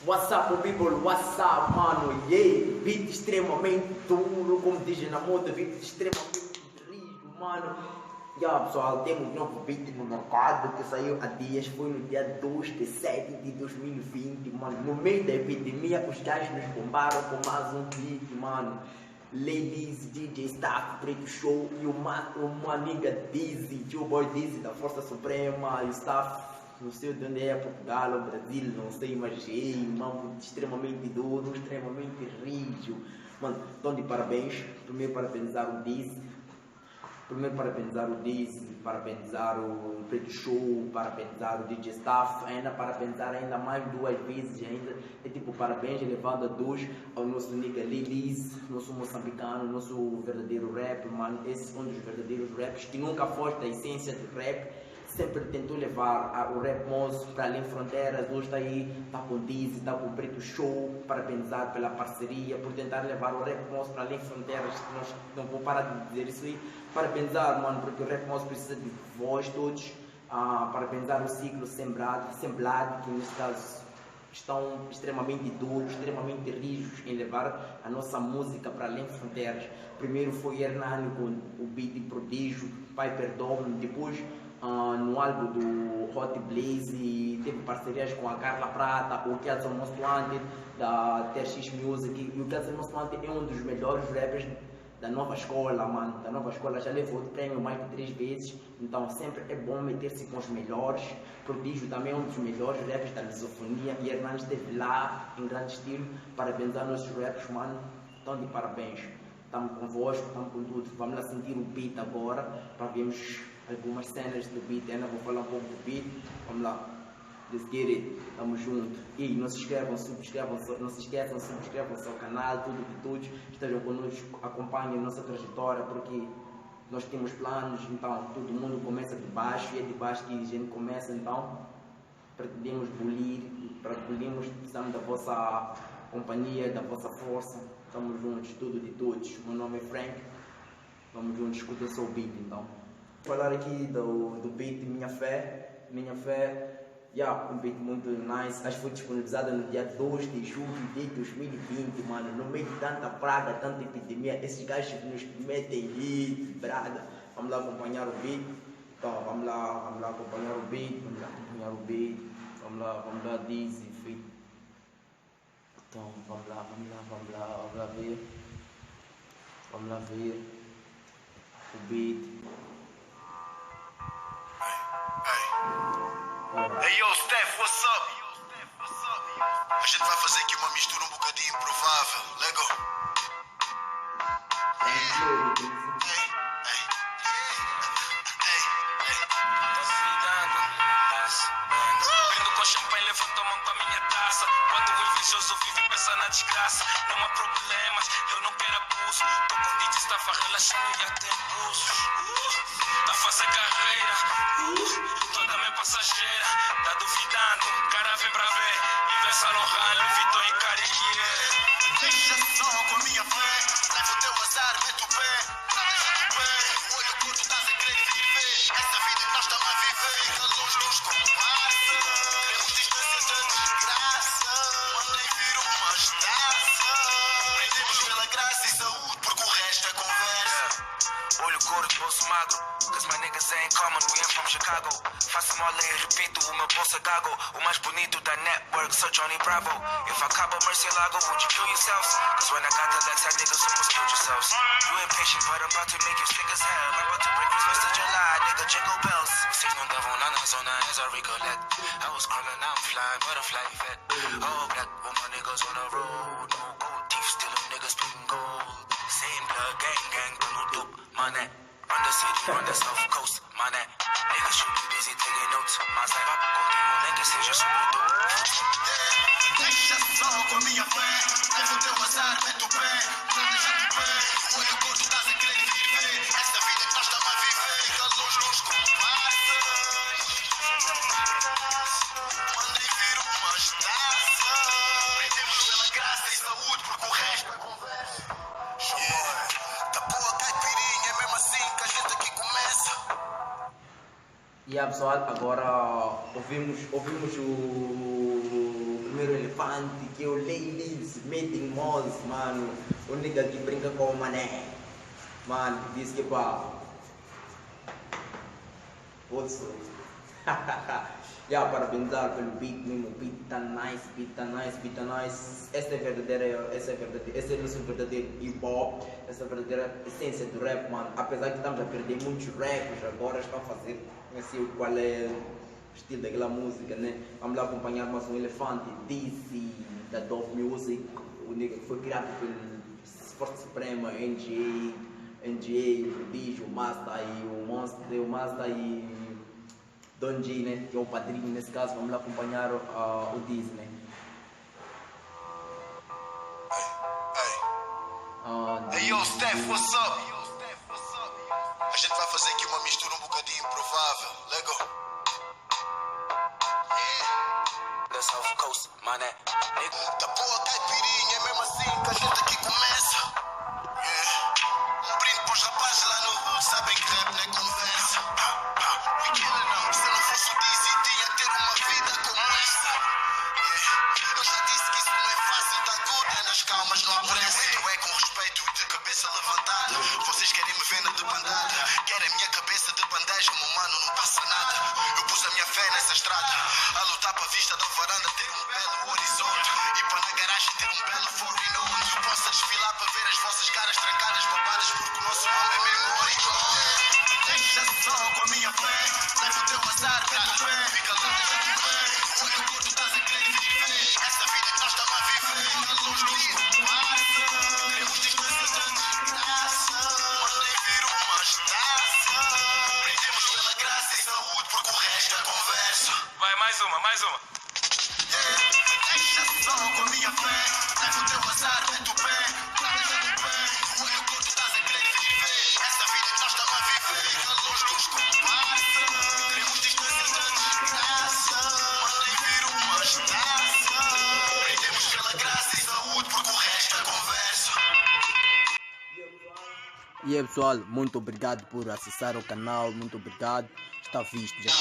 What's up, people? What's up, mano? Yeah, beat extremamente duro, como dizem na moda, beat extremamente rijo, mano. Yeah, pessoal, temos um novo beat no mercado que saiu há dias, foi no dia 2 de setembro de 2020, mano. No meio da epidemia, os gajos nos bombaram com mais um beat, mano. Ladies, DJ Staff, Preto Show e uma amiga Dizzy, Joe Boy Dizzy da Força Suprema, e o Staff. Não sei de onde é, Portugal ou Brasil, não sei, mas é um mambo extremamente duro, extremamente rijo. Mano, estão de parabéns. Primeiro parabenizar o Dizzy, parabenizar o Preto Show, parabenizar o DJ Staff, ainda parabenizar ainda mais duas vezes ainda. É tipo parabéns elevado a dois ao nosso nigga Lilis, nosso moçambicano, nosso verdadeiro rap, mano. Esse é um dos verdadeiros raps que nunca foge da essência do rap. Sempre tentou levar o rap moço para além fronteiras. Hoje está aí, está com o Dizzy, está com o Preto Show. Parabenizar pela parceria, por tentar levar o rap moço para além fronteiras. Nós não vou parar de dizer isso aí. Parabenizar, mano, porque o rap moço precisa de vós todos. Parabenizar o ciclo semblado, que nesse caso estão extremamente duros, extremamente rijos em levar a nossa música para além de fronteiras. Primeiro foi Hernani com o beat de Prodígio, Pai Perdão, depois no álbum do Hot Blaze teve parcerias com a Carla Prata, o Kelson Mostuante da TX Music, e o Kelson Mostuante é um dos melhores rappers da nova escola, mano, da nova escola. Já levou o prêmio mais de 3 vezes, então sempre é bom meter-se com os melhores. Prodígio também é um dos melhores rappers da lusofonia, e Hernani esteve lá em grande estilo. Parabenizar nossos rappers, mano, estão de parabéns. Estamos convosco, estamos com tudo. Vamos lá sentir o beat agora, para vermos algumas cenas do beat. Ainda vou falar um pouco do beat. Vamos lá. Let's get it. Tamo junto. E não se inscrevam, não se esqueçam, subscrevam-se ao canal, tudo que todos estejam conosco, acompanhem a nossa trajetória, porque nós temos planos. Então todo mundo começa de baixo, e é de baixo que a gente começa. Então pretendemos precisamos da vossa companhia, da vossa força. Estamos juntos, tudo de todos. Meu nome é Frank. Vamos juntos, escuta só o beat então. Vou falar aqui do beat Minha Fé. Um beat muito nice. Acho que foi disponibilizado no dia 2 de julho de 2020, mano. No meio de tanta praga, tanta epidemia, esses gajos nos metem hit, brada. Vamos lá acompanhar o beat. Então, vamos lá acompanhar o beat. Vamos lá, Dizzy, feat. Então, vamos lá ver. Vamos lá ver o beat. Hey yo, Steph, what's up? A gente vai fazer aqui uma mistura um bocadinho improvável. Lego. Brindo com champanhe, levanto a mão com a minha taça. Quando o invejoso vive pensa na desgraça. Não há problemas, eu não quero abuso. Tô com DJ Staff relaxando e até impulsos. Tá a fazer carreira, toda minha passageira. Tá duvidando, cara vem pra ver. Inversa no ralo, Vitor e Carrier. Deixa só com a minha fé. Leva o teu azar, mete o pé. Não deixa de pé. O olho curto, estás a querer viver. Essa vida nós estamos a viver. A luz nos compassa. Queremos distância da desgraça. Mandem vir umas taças. Prendemos pela graça e saúde, porque o resto é conversa. Olho gordo, bolso magro. Cause my niggas ain't common, we ain't from Chicago. Faço mole e repito, o meu bolso é gago. O mais bonito da network, sou Johnny Bravo. If I cop a Murcielago, would you kill yourselves? Cause when I got the legs, that niggas almost killed yourselves. You impatient, but I'm about to make you sick as hell. I'm about to break Christmas to July, nigga, jingle bells. Vocês não davam lá na zona, as I recollect. I was crawling out, flying, butterfly effect. All black, all my niggas on the road. No gold teeth, still them niggas bleeding gold. Same blood, gang, tô no dope, mané. Run the city, run the south coast, mané. Niggas should be busy taking notes. Mas vai papo contigo, nem que seja sobre tudo. Deixa só com a minha fé. Leva o teu azar, mete o pé. Não deixa de pé. O olho gordo, estás a querer viver. Esta vida que nós estamos a viver. Que a luz nos compassa. Mandem vir umas taças. Prendemos pela graça e saúde, porque o resto é conversa. Da boa caipirinha, é mesmo assim que a gente aqui começa. E pessoal, agora ouvimos o primeiro elefante, que é o Ladies Meeting Moss, mano. O nigga que brinca com o mané. Mano, disse que pá. Posso. Parabenizar pelo beat mesmo, beat tá nice. Essa é esse é o nosso verdadeiro hip hop, essa é a verdadeira essência do rap, mano. Apesar que estamos a perder muitos rappers, agora estão a fazer, não sei qual é o estilo daquela música, né? Vamos lá acompanhar mais um elefante, DC, da Dope Music, o nigga que foi criado pelo Força Suprema, NGA, o Prodígio, o Mazda e Don G, né, que é o padrinho nesse caso. Vamos lá acompanhar o Disney. Hey yo, Steph, what's up? A gente vai fazer aqui uma mistura um bocadinho improvável. Lego. The South Coast, mané. Tá boa caipirinha, é mesmo assim que a gente aqui começa. Um brinde pros rapazes lá no hood, sabem que rap não é conversa. We killing them. Se não fosse o DCT, ia ter uma vida como essa. Eu já disse que isso não é fácil, tá good, é nas calmas, não apressa. Tu é com respeito, de cabeça levantada. Vocês querem me ver na debandada, querem minha cabeça de bandeja, meu mano, não passa nada. Eu pus a minha fé nessa estrada, a lutar para a vista da varanda ter um belo horizonte. E para na garagem ter um belo foreign onde eu possa desfilar para ver as vossas caras trancadas, babadas, porque o nosso nome é mesmo horizonte. Deixa só com a minha fé, leva o teu azar para o pé, fica lá, deixa tu ver. Olha o corpo, estás a querer viver. Essa vida que nós estamos a viver, a luz do mundo passa. Queremos distância de desgraça, mandem vir umas taças. Brindemos pela graça e saúde, porque o resto é conversa. Vai, mais uma. Deixa só com a minha fé, leva o teu azar, mete o pé, deixa tu pé. Olha o corpo, estás a querer viver. Essa vida que nós estamos a viver, a luz dos compassa. Queremos distância de desgraça, mandem vir umas taças. Brindemos pela graça e saúde, porque o resto é conversa. E aí pessoal, muito obrigado por acessar o canal, muito obrigado, está visto já.